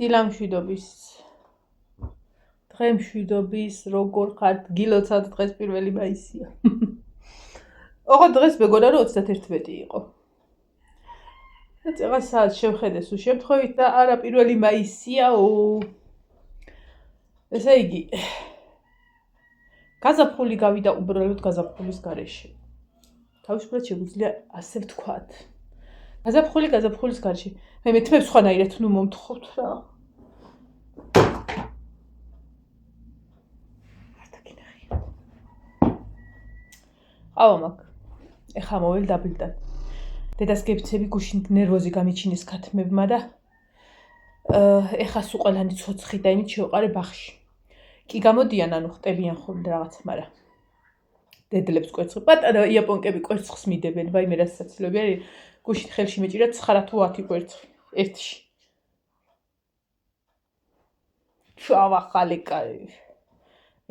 დილამშვიდობის დღემშვიდობის როგორ ხართ გილოცავთ დღეს 1 მაისია ოღონდ დღეს მეგონა რომ 31 იყო და რაღაც საათს შევხედე სულ შემთხვევით და არა 1 მაისიაო ესე იგი გაზაფხული გავიდა უბრალოდ გაზაფხულის გარეშე თავისუფლად შეგვიძლია ასე ვთქვათ გაზაფხულის გარეშე მე თმებს სხვანაირად ნუ მომთხოვთ რა ავა მაგ ეხა მოվել დაბლიდან დედას გებიცები გუშინ ნერვოზი გამიჩინეს ქათმებმა და ეხა სულ ყველანი ცოცხი და იმით შევყარე ბაღში კი გამოდიან ანუ ხტებიან ხოლმე რაღაც მაგრამ დედლებს კვერცხი პატარა იაპონკები კვერცხს მიდებენ ვაიმე რა საცილოები არის გუშინ ხელში მეჭირა 9 თუ 10 კვერცხი ერთში ჩავახალე კაი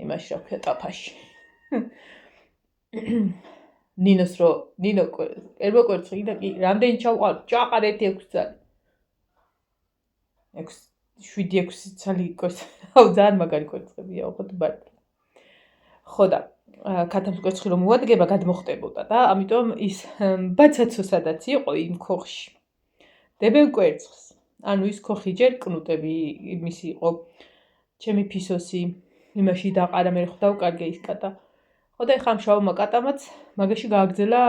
იმაში რა ქვია ტაფაში ნინოს რო ნინო ერბო კვერცხი და კი რამდენი ჩავყარ 1-6 წელი 7-6 წელი კვერცხი ძალიან მაგარი კვერცხებია ოღონდ ბარდ ხო და ქათამს კვერცხი რომ უადგება გადმოხტებოდა და ამიტომ ის ბაცაცო სადაც იყო იმ ქოხში დებენ კვერცხს ანუ ის ქოხი ჯერ კნუტები მისი იყო ჩემი ფისოსი იმაში დაყარა მე ხო დავკარგე ის კატა ხო და ეხა მშავმა კატამაც მაგაში გააგზელა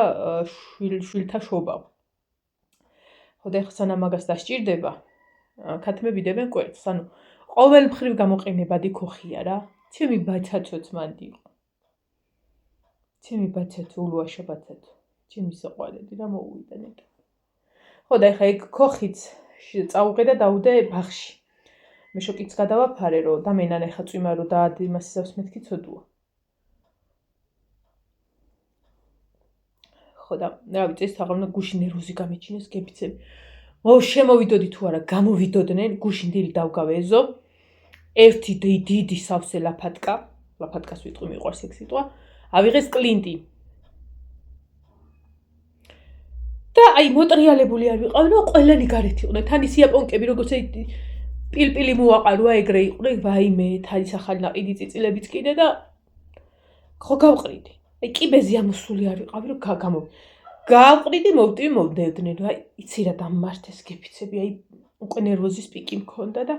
შვილთა შობა ხო და ეხა სანამ მაგას დასჭირდება ქათმები დებენ კვერცხს ანუ ყოველ მხრივ გამოყენებადი ქოხია რა ჩემი ბაცაცოც მანდი იყო ჩემი ბაცაცო ულუაშა ბაცაცო ჩემი საყვარელი რა მოუვიდა ნეტა ხო და ეხა ეგ ქოხიც წაუღე და დაუდე ბაღში მე შოკიც გადავაფარე რომ და მენან ეხა წვიმა რომ და იმასისავს მეთქი ცოდუა ხო და რა ვიცი ეს თაღავნა გუშინ ნერვოზი გამიჩინეს გებიცები შემოვიდოდი თუ არა გამოვიდოდნენ გუშინ დილი დავგავე ეზო ერთი დიდი სავსე ლაფატკას ვიტყვი მიყვარს ეგ სიტყვა ავიღეს კლინტი და აი მოტრიალებული არ ვიყავნო ყველანი გარეთ იყვნენ თან ის იაპონკები როგორც პილპილი მოაყაროა ეგრე იყვნენ ვაიმე თარის ახალი ნაყიდი წიწილებიც კიდე და ხო გავყრიდი აი კიბეზე ამოსული არ ვიყავი რომ გავყრიდი მოვტივი მოვდევდნენ აი იცი რა დამმართეს გეფიცები აი უკვე ნერვოზის პიკი მქონდა და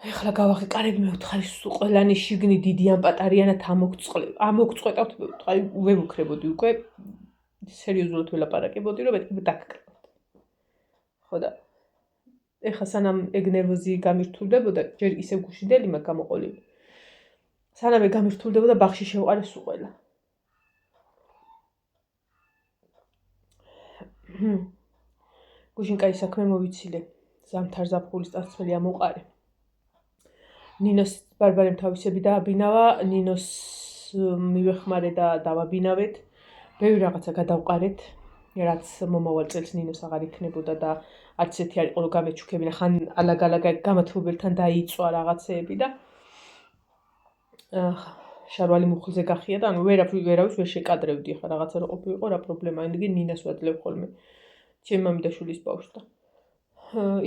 ეხლა გავახე კარები მევთხარი სულ ყველანი შიგნი დიდიან პატარიანად ამოგწყვეტავთ აი ვევუქრებოდი უკვე სერიოზულად ველაპარაკებოდი რომ მეთქი დაგკრებოდ ხო და ეხლა სანამ ეგ ნერვოზი გამირთულდებოდა ჯერ ისევ გუშინდელი მაგ გამოყოლილი სანამ ეგ გამირთულდებოდა ბაღში შევყარე სულ ყველა გუშინ კაი საქმე მოვიცილე ზამთარ ზაფხულის წარსველი ამოყარე ნინოს ბარბარემ თავისები დააბინავა ნინოს მივეხმარე და დავაბინავეთ ბევრი რაღაცა გადავყარეთ რაც მომავალ წელს ნინოს აღარ იქნებოდა და არც ერთი არ იყო რომ გამეჩუქებინა ხან ალაგ-ალაგ გამათბობელთან დაიწვა რაღაცეები და შარვალი მუხლზე გახია და ანუ ვერავის ვერ შეკადრევდი ხა რაღაცა რო ყოფილიყო რა პრობლემა ინდი ნინას ვაძლევ ხოლმე ჩემი მამიდაშვილის ბავშვს და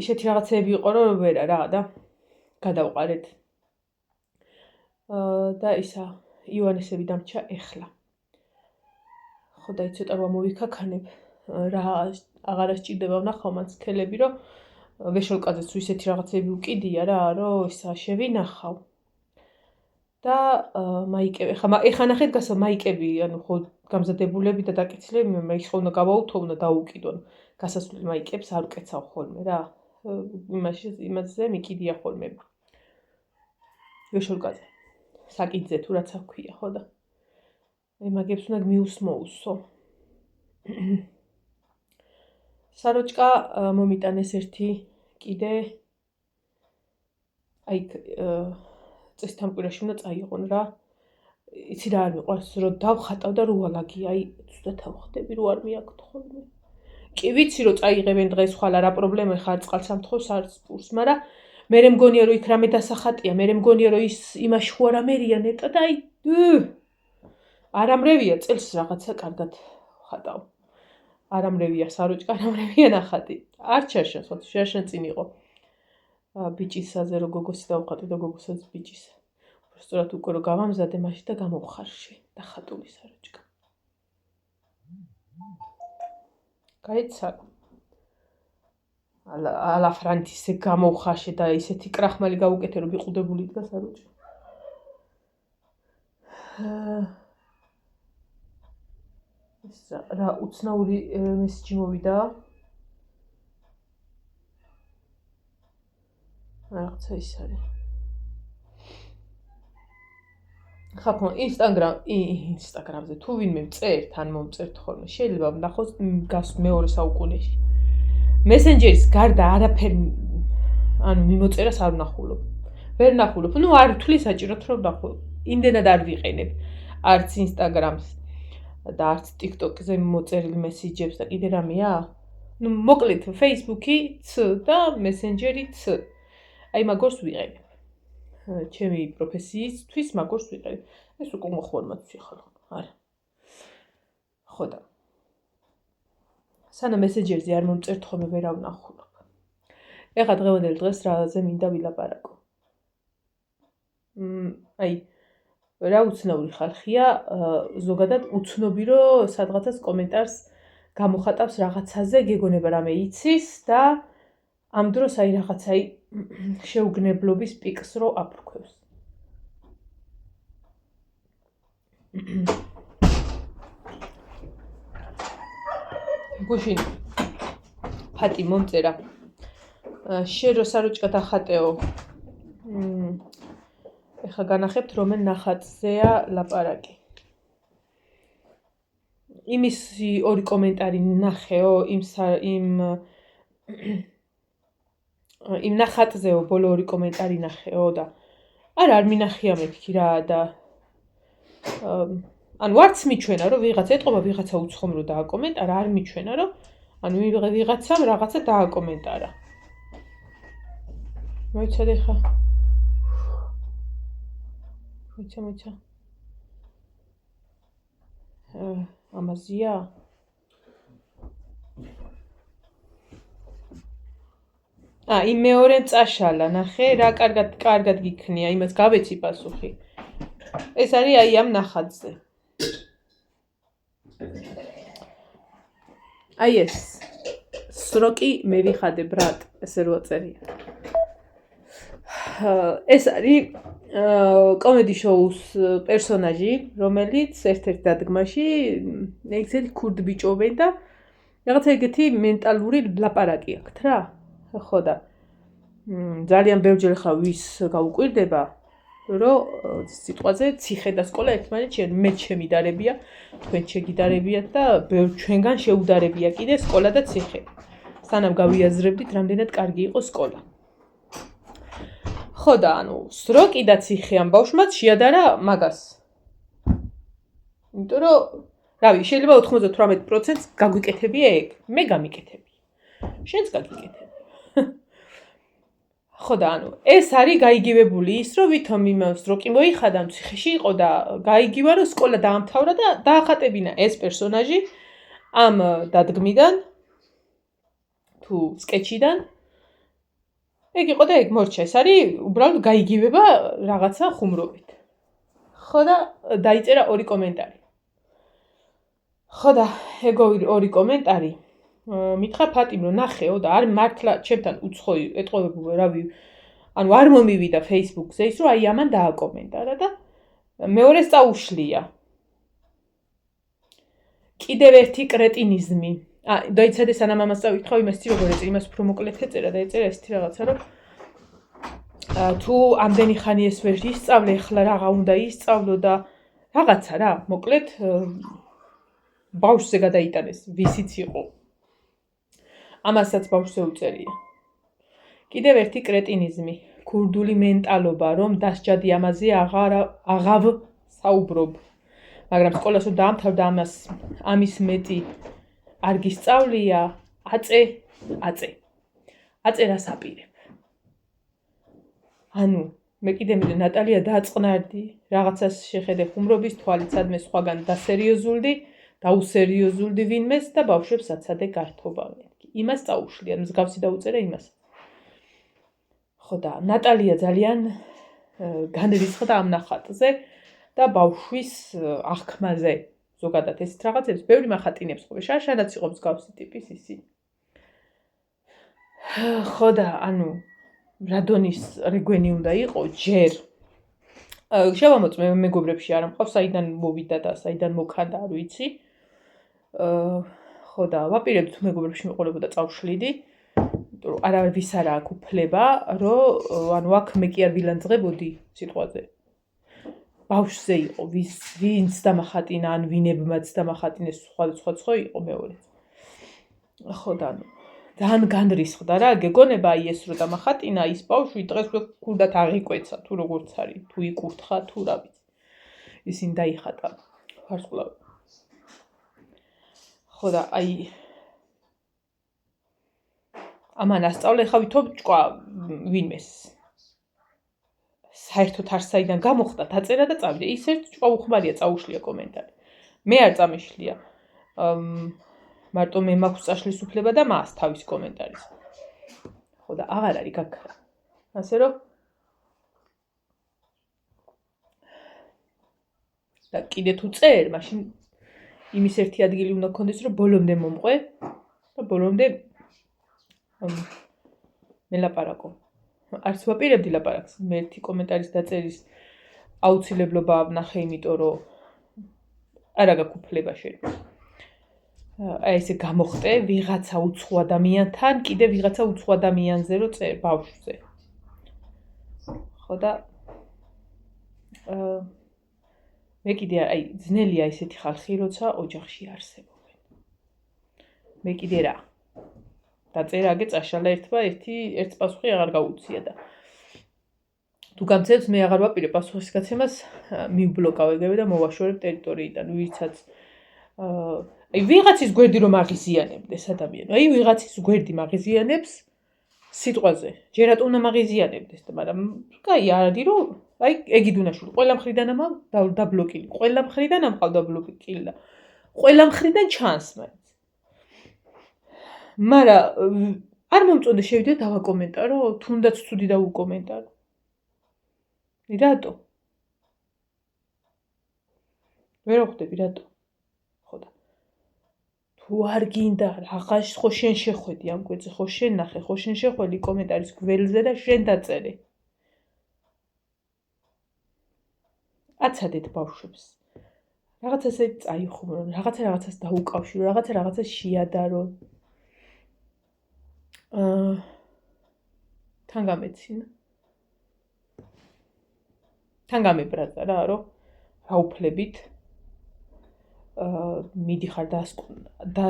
ისეთი რაღაცეები იყო რომ ვერა რა და გადავყარეთ და ისა ივანესები დამჭა ეხლა ხო და ცოტა რა მოვიქაქანებ რა აღარ ასჭირდება ვნახავ მან სქელები რომ ვეშოლკაძეც ისეთი რაღაცები უკიდია რა რომ ისა შევინახავ და მაიკები ეხა ნახეთ გასა მაიკები ანუ ხო გამზადებულები და დაკიცლები მე ის ხო უნდა გავაუთო უნდა დაუკიდო გასასვლელ მაიკებს არ უკეცავ ხოლმე რა იმაზე მიკიდია ხოლმე ვეშოლკაძე საკიძე თუ რაც აქვია ხო და მაგებს უნდა მიუსმოუსო საროჭკა მომიტანეს ერთი კიდე აი წესთან კვირაში უნდა წაიღონ რა იცი რა არ მიყვარს რომ დავხატავ და რო ალაგი აი ზუსტად ავხდები რო არ მიაქვს ხოლმე კი ვიცი რომ წაიღებენ დღეს ხვალ რა პრობლემა ხარ წყალს ამთხოვს არც პურს მაგრამ მე მგონია რომ იქ რამე დასახატია მე მგონია რომ ის იმაში ხო არ ამერია ნეტა და აი არამრევია წელს რაღაცა კარგად ხატავ არამრევია საროჭკა არამრევია ნახატი არ ჩაშენს ხო შეაშენ წინ იყო ბიჭისაზე რო გოგოსი დავხატე და გოგოსაც ბიჭის. უბრალოდ უკვე რო გავამზადე მაშინ და გამოვხარში და ხატული საროჭკა. გაიცა ალა ფრანთისე გამოვხარში და ისეთი კრახმალი გავუკეთე რომ ვიყუდებული დგას საროჭკა. რა უცნაური მესიჯი მოვიდა. რაღაცა ის არის. ხაფო ინსტაგრამზე თუ ვინმე წერთ ან მომწერთ ხოლმე შეიძლება ვნახოს გას მეორე საუკუნეში. მესენჯერის გარდა არაფერი ანუ მიმოწერას არ ვნახულობ. ვერ ვნახულობ. ნუ არ ვთვლი საჭიროდ რომ ვნახულობ. იმდენად არ ვიყენებ არც ინსტაგრამს და არც ტიკტოკზე მოწერილ მესიჯებს და კიდე რამეა? ნუ მოკლედ ფეისბუქი ც და მესენჯერი ც. აი მაგორს ვიყენებ. ჩემი პროფესიისთვის მაგორს ვიყენებ. ეს უკვე მოხორმატი ხარ. არა. ხო და სანამ მესენჯერზე არ მომწერთ ხოლმე ვერ ავნახულობ. ეხლა დღევანდელ დღეს რაზე მინდა ვილაპარაკო. აი რა უცნაური ხალხია, ზოგადად უცნობი რომ სადღაცას კომენტარს გამოხატავს რაღაცაზე, გეგონება რამე იცის და ამ დროს აი რაღაცა შეუგნებლობის პიკს რო აფრქვევს. გუშინ ფატი მომწერა. შენ რო საროჭკა დახატეო. ეხლა განახებთ რომელ ნახატზეა ლაპარაკი. იმის ორი კომენტარი ნახეო იმ ნახატზეო ბოლო ორი კომენტარი ნახეო და არ მინახია მეთქი რა და ანუ არც მიჩვენა რომ ვიღაცა ეტყობა ვიღაცა უცხომ რო დააკომენტარა, არ მიჩვენა რომ ანუ ვიღაცამ რაღაცა დააკომენტარა. მოიცადე ხა. მოიცა. ამაზია. იმ მეორემ წაშალა, ნახე, რა კარგად გიქნია, იმას გავეცი პასუხი. ეს არის აი ამ ნახატზე. აი ეს სროკი მე ვიხადე ბრატ, ესე რო წერია. ეს არის კომედი შოუს პერსონაჟი, რომელიც ერთ-ერთ დადგმაში ეგეთი ქურდ ბიჭობენ და რაღაცა ეგეთი მენტალური ლაპარაკი აქვთ რა. ხო და ძალიან ბევრჯერ ხა ვის გაუკვირდება რომ სიტყვაზე ციხე და სკოლა ერთმანეთში მე შემიდარებია, თქვენ შეგიდარებიათ და ბევრ ჩვენგან შეუდარებია კიდე სკოლა და ციხე. სანამ გავიაზრებდით რამდენად კარგი იყო სკოლა. ხო და ანუ სროკი და ციხე ამ ბავშვმაც შეადარა მაგას. იმიტომ რომ რავი, შეიძლება 98%-ს გაგვიკეთებია ეგ, მე გამიკეთები. შენც გაგიკეთები. ხო და ანუ ეს არის გაიგივებული ის რომ ვითომ იმ სროკი მოიხადა ციხეში იყო და გაიგივა რომ სკოლა დაამთავრა და დაახატებინა ეს პერსონაჟი ამ დადგმიდან თუ სკეჩიდან ეგ იყო და ეგ მორჩა. ეს არის უბრალოდ გაიგივება რაღაცა ხუმრობით. ხო და დაიწერა ორი კომენტარი. ხო და ეგ ორი კომენტარი მითხრა ფატიმ რომ ნახეო და არ მართლა ჩემთან უცხოი ეტყობებულა რავი ანუ არ მომივიდა Facebook-ზე ის რომ აი ამან დააკომენტარა და მეორეს წაუშლია. კიდევ ერთი კრეტინიზმი. დაიცადე სანამ ამას წავიკითხავ იმას იცი როგორ ეწერა, იმას უფრო მოკლედ ეწერა და ეწერა ესეთი რაღაცა რომ თუ ამდენი ხანი ეს ვერ ისწავლე, ახლა რაღა უნდა ისწავლო და რაღაცა რა, მოკლედ ბავშვზე გადაიტანეს, ვისიც იყო. ამასაც ბავშვზე უწერია. კიდევ ერთი კრეტინიზმი, ქურდული მენტალობა, რომ დასჯადი ამაზე აღავ საუბრობ. მაგრამ სკოლას რომ დაამთავრდა ამის მეტი არ გისწავლია, აწერას აპირებ. ანუ მე კიდე მინდა ნატალია დააწყნარდი, რაღაცას შეხედე ხუმრობის თვალით სადმე სხვაგან დასერიოზულდი, დაუსერიოზულდი ვინმეს და ბავშვებს აცადე გართობა. იმას წაუშლია, მსგავსი დაუწერა იმას. ხო და ნატალია ძალიან განრისხდა ამ ნახატზე და ბავშვის აღქმაზე ზოგადად ესეთ რაღაცებს ბევრი მახატინებს ყოფილი. შანაც იყო მსგავსი ტიპის ისინი. ხო და ანუ რადონის რეგვენი უნდა იყო ჯერ შევამოწმე მეგობრებში არ მყავს საიდან მოვიდა და საიდან მოქანდა არ ვიცი. ხო და ვაპირებთ მეგობრებში მიყოლებოდა წავშლიდი. იმიტომ რომ არავის არ აქვს უფლება, რომ ანუ აქ მე კი არ ვილანძღებოდი სიტყვაზე. ბავშვზე იყო ვინც დამახატინა ან ვინებმაც დამახატინეს სხვა იყო მეორეც. ხო და ანუ ძალიან განრისხდა რა გეგონება აი ეს რომ დამახატინა ის ბავშვი დღეს ქუდათ აღიკვეცა თუ როგორც არის თუ იკურთხა თუ რა ვიცი ისინი დაიხატა ვარსკვლავი ხო და აი ამან ასწავლე ხა ვითომ ჭკვა ვინმეს საერთოდ არ საიდან გამოხდა დაწერა და წავიდა ის ერთ ჭკვა უხმარია წაუშლია კომენტარი მე არ წამიშლია მარტო მე მაქვს წაშლის უფლება და მას თავის კომენტარის. ხო და აღარ არის გაქრა. ასე რომ და კიდე თუ წერ, მაშინ იმის ერთი ადგილი უნდა გქონდეს, რომ ბოლომდე მომყვე და ბოლომდე მელაპარაკო. არც ვაპირებდი ლაპარაკს. მე ერთი კომენტარის დაწერის აუცილებლობა ვნახე, იმიტომ რომ არა გაქვს უფლება შენ. აი ესე გამოხტე ვიღაცა უცხო ადამიანთან, კიდე ვიღაცა უცხო ადამიანზე რო წერ ბავშვზე. ხო და მე კიდე აი ძნელია ესეთი ხალხი, როცა ოჯახში არსებობენ. მე კიდე რა. დაწერა აგე წაშალა ერთს პასუხი აღარ გაუწია და თუ გამწევს მე აღარ ვაპირებ პასუხის გაცემას, მივბლოკავებ და მოვაშორებ ტერიტორიიდან, ვისაც აი ვიღაცის გვერდი რომ აღიზიანებდეს ადამიანი. აი ვიღაცის გვერდი მაგიზიანებს სიტყვაზე. ჯერათ უნდა მაგიზიანებდეს და მაგრამ კაი არის რომ აი ეგიდუნაშვილი ყველა მხრიდან ამა დაბლოკილი. ყველა მხრიდან ამყავ დაბლოკილი და ყველა მხრიდან ჩანს მაინც. მაგრამ არ მომწონდა შევიდე დავაკომენტარო, თუნდაც ცუდი დავუკომენტარო. რატო? ვერ ხვდები რატო? თუ არ გინდა რაღაც ხო შენ შეხვედი ამ გვერდზე ხო შენ ნახე ხო შენ შეხვედი კომენტარის გველზე და შენ დაწერე აცადეთ ბავშვებს რაღაცასე წაიხუმრონ რაღაცას დაუკავშირო რაღაცას შეადარო თან გამეცინა თან გამებრადა რა რომ რა უფლებით მიდიხარ და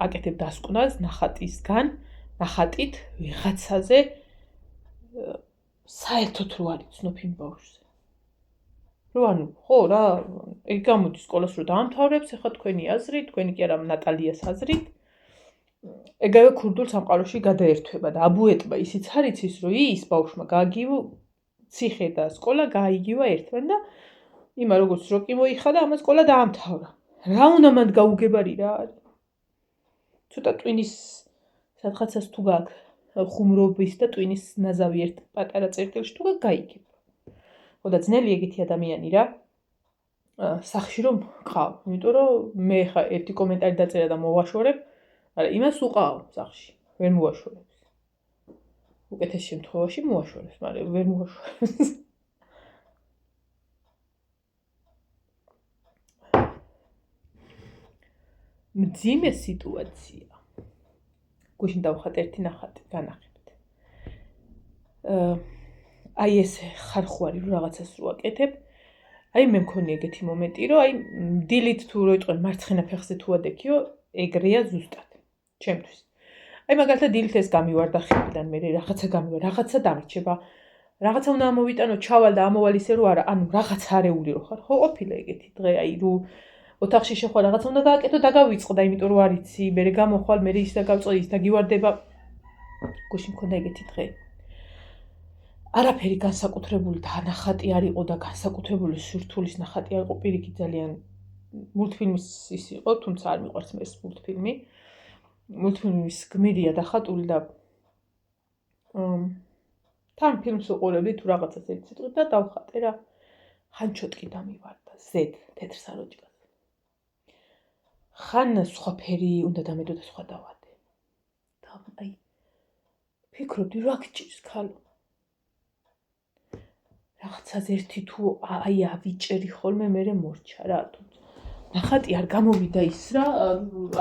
აკეთებ დასკვნას ნახატით ვიღაცაზე საერთოდ რო არ იცნობ იმ ბავშვზე. რო ანუ ხო რა ეგ გამოდის სკოლას რო დაამთავრებს, ახლა თქვენი აზრით, თქვენი კი არა ნატალიას აზრით, ეგავე ქურდულ სამყაროში გადაერთვება და აბუეტმა ისიც არ იცის, რომ ის ბავშვმა გააგიო ციხე და სკოლა გაიგივა ერთმან და იმა როგორც რო კი მოიხადა, ამას სკოლა დაამთავრა. რა უნდა მანდ გაუგებარი რა არის? ცოტა ტვინის სადღაცას თუ გაქვს ხუმრობის და ტვინის ნაზავი ერთ პატარა წერტილში თუ გაიგებ. ხო და ძნელი ეგეთი ადამიანი რა. სახში რომ ყავ, იმიტომ რომ მე ხა ერთი კომენტარი დაწერა და მოვაშორებ, მაგრამ იმას უყავ სახში, ვერ მოვაშორებს. უკეთეს შემთხვევაში მოვაშორებს, მაგრამ ვერ მოვაშორებს. მძიმე სიტუაცია. გუშინ დავხატ ერთი ნახატი, განახებთ. აი ეს ხარხვარი რომ რაღაცას რო აკეთებ, აი მე მქონი ეგეთი მომენტი, რომ აი დილით თუ რო იტყვენ მარცხენა ფეხზე თუ ადექიო, ეგრეა ზუსტად. ჩემთვის. აი მაგალითად დილით ეს გამივარდა ხილიდან, მე რაღაცა დამრჩება. რაღაცა უნდა ამოვიტანო, ჩავალ და ამოვალ ისე რომ არა, ანუ რაღაც არეული რო ხარ. ხო ყოფილა ეგეთი დღე, აი რო ოთახში შეხვალ რაღაცა უნდა გააკეთო და გავიწყდა, იმიტომ რომ არ იცი, მერე გამოხვალ, მერე ის და გავწყდი, ის და გივარდება. გუშინ მქონდა ეგეთი დღე. არაფერი განსაკუთრებული ნახატი არ იყო და განსაკუთრებული სურთულის ნახატი არ იყო, პირიქით ძალიან მულტფილმის ის იყო, თუმცა არ მიყვარს მე ეს მულტფილმი. მულტფილმის გმირია დახატული და თან ფილმს უყურებდი თუ რაღაცას ერთ სიტყვით და დავხატე რა. ხან ჩოტკი დამივარდა, ზედ თეთრ საროჭკას. ხან სხვა ფერი უნდა დამედო და სხვა დავადე. და აი ფიქრობდი რა გჭირს ქალო. რაღაცას ერთი თუ აი ავიჭერი ხოლმე მერე მორჩა რა თუ ნახატი არ გამოვიდა ის რა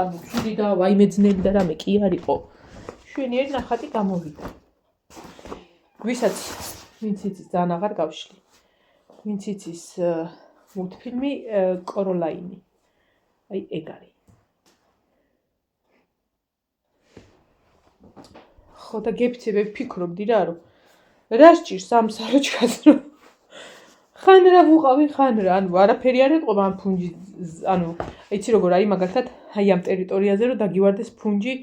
ანუ ცუდი და ვაიმეძნელი და რამე კი არ იყო შვენიერი ნახატი გამოვიდა ვისაც ვინც იცის ძალიან აღარ გავშლი ვინც იცის მულტფილმი კოროლაინი აი ეგ არის ხო და გეფიცები ვფიქრობდი რა რომ რა სჭირს ამ საროჭკას რომ ხან რა ვუყავი ხან რა ანუ არაფერი არ ეტყობა ამ ფუნჯი ანუ იცი როგორ არის მაგალითად აი ამ ტერიტორიაზე რომ დაგივარდეს ფუნჯი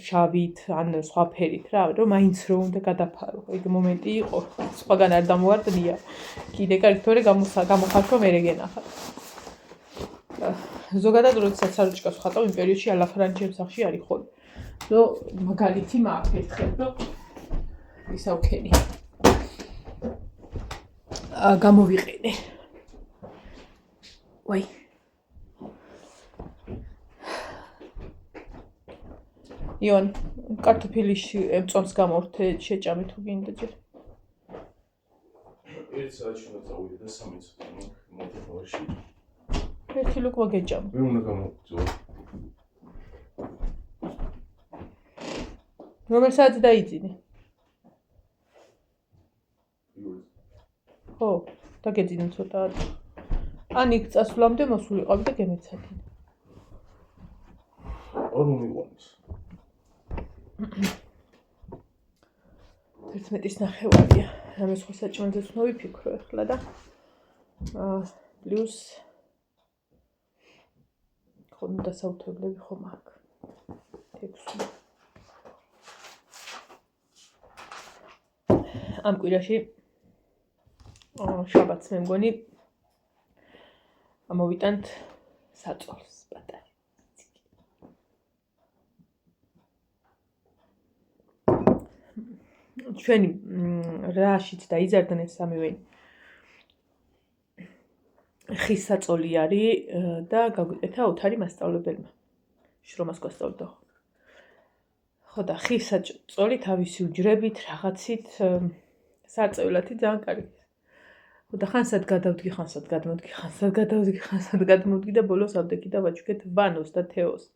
შავით ან სხვა ფერით რა რომ მაინც რო უნდა გადაფარო ეგ მომენტი იყო სხვაგან არ დამოვარდნია კიდე კარგი თორე გამოხარშვა მერე გენახა ზოგადად როდესაც საროჭკას ვხატავ იმ პერიოდში ალაფრანჩიების სახში არის ხოლმე რომ მაგალითი მაქვს ერთხელ რომ ისაუქენი გამოვიყენე. ვაი. იონ, კარტოფილის მწონს გამორთე შეჭამე თუ გინდა ჯერ. ერთ საათში უნდა წავიდე და 3 წუთი მოვთხოვარში. ერთი ლუკმა გეჭამ. მე უნდა გამოვწვო. რომელ საათს დაიძინე? ხო, დაგეძინე ცოტა. ან იქ წასვლამდე მოსულიყავი და გემეცადინე. არ მომიყვანეს. 11-ის ნახევარია. რამე სხვა საჭმელზეც უნდა ვიფიქრო ახლა და პლუს ხომ დასაუთებლები ხომ აქ. 6. ამ კვირაში შაბათს მე მგონი ამოვიტანთ საწოლს პატარა. ჩვენი რაშიც დაიზარდნენ ეს სამივე ხის საწოლი არის და გაგვიკეთა ოთარი მასწავლებელმა შრომას გვასწავლდა ხო და ხის საწოლი თავისი უჯრებით რაღაცით სარწევლათი ძალიან კარგი ხო და ხანსად გადავდგი ხანსად გადმოვდგი და ბოლოს ავდექი და ვაჩვქეთ ვანოს და თეოს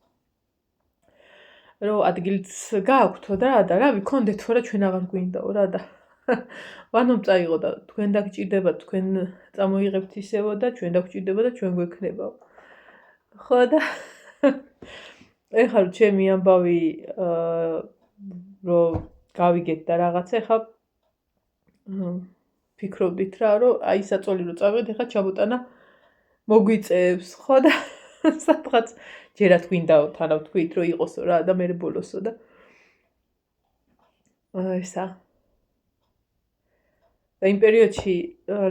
რომ ადგილიც გააქვთო და რა ვიქონდეთო რა ჩვენ აღარ გვინდაო რა და ვანომ წაიღო და თქვენ დაგჭირდება თქვენ წამოიღებთ ისევო და ჩვენ დაგჭირდება და ჩვენ გვექნებაო ხო და ეხლა ჩემი ამბავი რომ გავიგეთ და რაღაცა ეხლა ფიქრობდით რა რომ აი საწოლი რო წავიღეთ ეხლა ჩაბოტანა მოგვიწევს ხო და სადღაც ჯერაც გვინდაო თანავ თქვით რომ იყოსო რა და მე ბოლოსო და ესა და იმ პერიოდში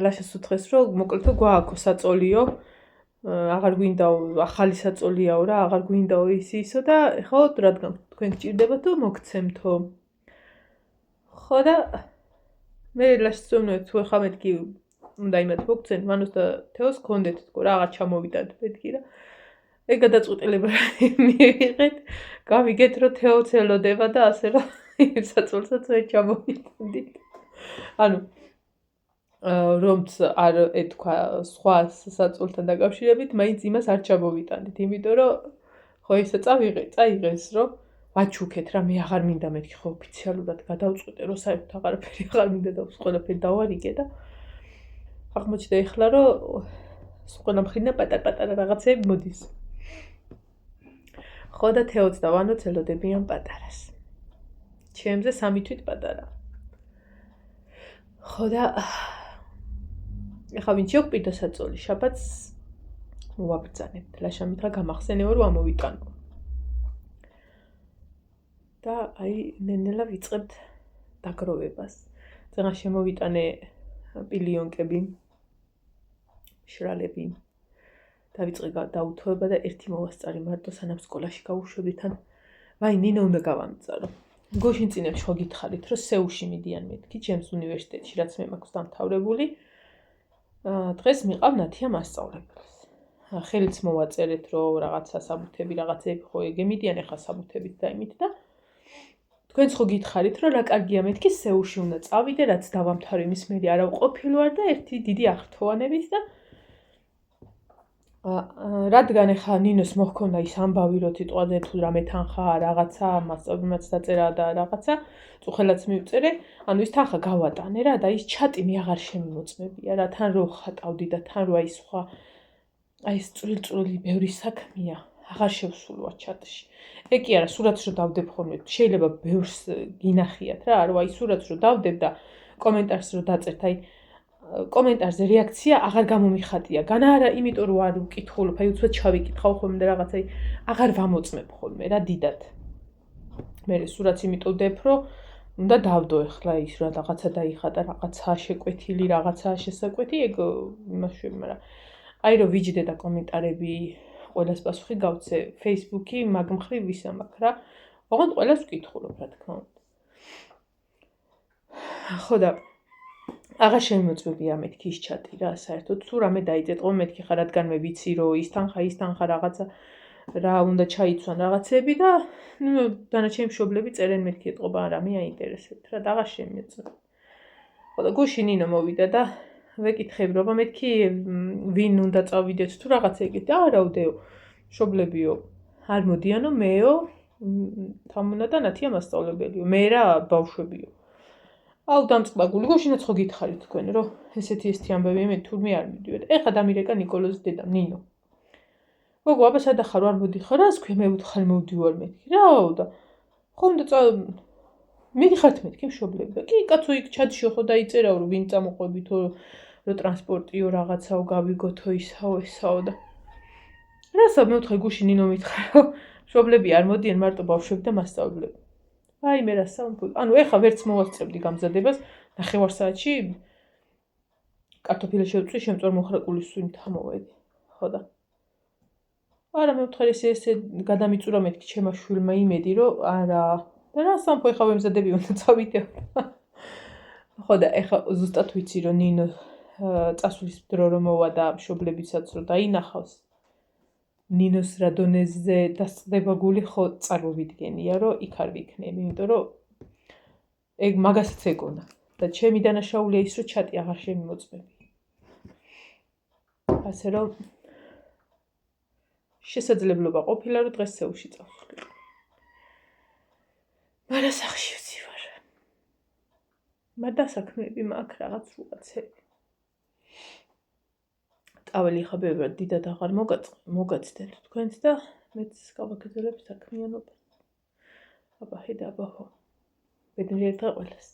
ლაშას უთხრეს რომ მოკლედო გვააქო საწოლიო აღარ გვინდაო ახალი საწოლიაო რა აღარ გვინდაო ისო და ეხლა რადგან თქვენ გჭირდებათო მოგცემთო ხო და მე ლაშს ვამბობ თუ ეხლა მეთქი უნდა იმათ მოგცენ მანოს და თეოს გქონდეთ თქო რა აღარ ჩამოვიდათ მეთქი რა ეგ გადაწყვეტილება მიიღეთ გავიგეთ რომ თეოც ელოდება და ასე რომ იმ საწოლსაც ვერ ჩამოვიდით ანუ რომც არ ეთქვა სხვა საწოლთან დაკავშირებით მაინც იმას არ ჩამოვიტანით იმიტომ რომ ხო ისე წაიღეს რომ ვაჩუქეთ რა მე აღარ მინდა მეთქი ხო ოფიციალურად გადავწყვეტე რომ საერთოდ აღარაფერი აღარ მინდა და ყველაფერი დავარიგე და აღმოჩნდა ეხლა რომ ყველა მხრიდან პატარ-პატარა რაღაცები მოდის ხო და თეოც და ვანოც ელოდებიან პატარას ჩემზე 3 თვით პატარა ხო და ეხლა ვინც შეგვპირდა საწოლი შაბათს მოვაბრძანებთ ლაშა მითხრა გამახსენეო რომ ამოვიტანო და აი ნენელა ვიწყებთ დაგროვებას წეღა შემოვიტანე პილიონკები შრალები დავიწყე დაუთოება და ერთი მოვასწარი მარტო სანამ სკოლაში გავუშვებდით ან ვაი ნინო უნდა გავამწარო გუშინ წინებში ხო გითხარით, რომ სეულში მიდიან მეთქი, ჩემს უნივერსიტეტში, რაც მე მაქვს დამთავრებული. დღეს მიყავ ნათია მასწავლებელს. ხელიც მოვაწერეთ, რომ რაღაცა საბუთები, რაღაცები ხო ეგ მიდიან, ეხა საბუთებით და იმით და თქვენც ხო გითხარით, რომ რა კარგია მეთქი სეულში უნდა წავიდე, რაც დავამთავრე იმის მერე არა ვყოფილი ვარ და ერთი დიდი აღრთოვანებით და რადგან ეხა ნინოს მოჰქონდა ის ამბავი, რომ თვითონზე თუ რამე თანხა რაღაცა მასწავლებელმაც დაწერა და რაღაცა წუხელაც მივწერე, ანუ ის თანხა გავატანე რა და ის ჩატი მე აღარ შემიმოწმებია რა, თან რო ხატავდი და თან რო აი სხვა აი ეს წვრილ-წვრილი ბევრი საქმეა, აღარ შევსულვარ ჩატში. ეგ კი არა, სურათს რო დავდებ ხოლმე, შეიძლება ბევრს გინახიათ რა, რომ აი სურათს რო დავდებ და კომენტარს რო დაწერთ, აი კომენტარზე რეაქცია აღარ გამომიხატია. განა არა, იმიტომ რომ არ ვკითხულობ, აი უცბად ჩავიკითხავ ხოლმე და რაღაცა აღარ ვამოწმებ ხოლმე რა დიდად. მე სურათს იმიტომ ვდებ, რომ უნდა დავდო ახლა ის რა რაღაცა დაიხატა, რაღაცაა შეკვეთილი, რაღაცაა შესაკვეთი, ეგ იმაშვები, მაგრამ აი რომ ვიჯდე და კომენტარები ყველას პასუხი გავცე, Facebook-ი მაგ მხრივ ვისამაქ რა. ოღონდ ყველას ვკითხულობ, რა თქმა უნდა. ხო და აღარ შემიმოწმებია მეთქი ის ჩატი რა, საერთოდ თუ რამე დაიწყეთ, ყო მეთქი ხარ, რადგან მე ვიცი, რომ ის თანხა რაღაცა რა უნდა ჩაიცვან რაღაცები და დანარჩენი მშობლები წერენ მეთქი ეთყობა რამე აინტერესებთ რა და აღარ შემიმოწმებია. ხო და გუშინ ნინო მოვიდა და ვეკითხებ, რომ მეთქი ვინ უნდა წავიდეთ თუ რაღაცა ეკეთ და არა უდეო მშობლებიო არ მოდიანო მეო თამუნა და ნათია მასწავლებელიო მე რა ბავშვებიო. აუ დამწყბაგული გუშინაც ხო გითხარით თქვენ რომ ესეთი ამბები მე თურმე არ მიდივარ. ეხა დამირეკა ნიკოლოზის დედამ ნინო. გოგო აბა სადახარ არ მოდიხარ რა სქვე მე ვთხარ მოვდივარ მეთქი რაო და ხომ და მიდიხართ მეთქი მშობლები და კი კაცო იქ ჩატში ხო დაიწერაო რომ ვინ წამოყვებითო რომ ტრანსპორტიო რაღაცაო გავიგოთო ისაო ესაო და რასა მე ვთხარ გუშინ ნინო მითხრა რომ მშობლები არ მოდიან მარტო ბავშვები და მასწავლებლები. აი მე რა სამფულ. ანუ ეხა ვერც მოვასწრებდი გამზადებას, ნახევარ საათში კარტოფილი შევწვი, შემწვარ მოხრაკული სვიმთ ამოვედი. ხო და. არა მე ვთხარ ესე გადამიწურა მეთქი ჩემმა შვილმა იმედი, რომ არა და რა სამფო ეხა ვემზადები უნდა წავიდეო. ხო და ეხა ზუსტად ვიცი რომ ნინო წასვლის დრო რომ მოვა და მშობლებიცაც რომ დაინახავს. ნინოს რა დონეზე დასწდება გული ხო წარმოვიდგენია რომ იქ არ ვიქნები, იმიტომ რომ ეგ მაგასაც ეგონა და ჩემი დანაშაულია ის რომ ჩატი აღარ შემიმოწმებია. ასე რომ შესაძლებლობა ყოფილა რომ დღეს სეულში წავსულიყო. მაგრამ სახში ვცივარ. მაგრამ საქმეები მაქვს რაღაც უაცები. აველი ხა ბევრად დიდად აღარ მოგაცდეთ თქვენც და მეც გავაგრძელებ საქმიანობას. აბა ხედა აბა ხო. ბედნიერი დღე ყველას.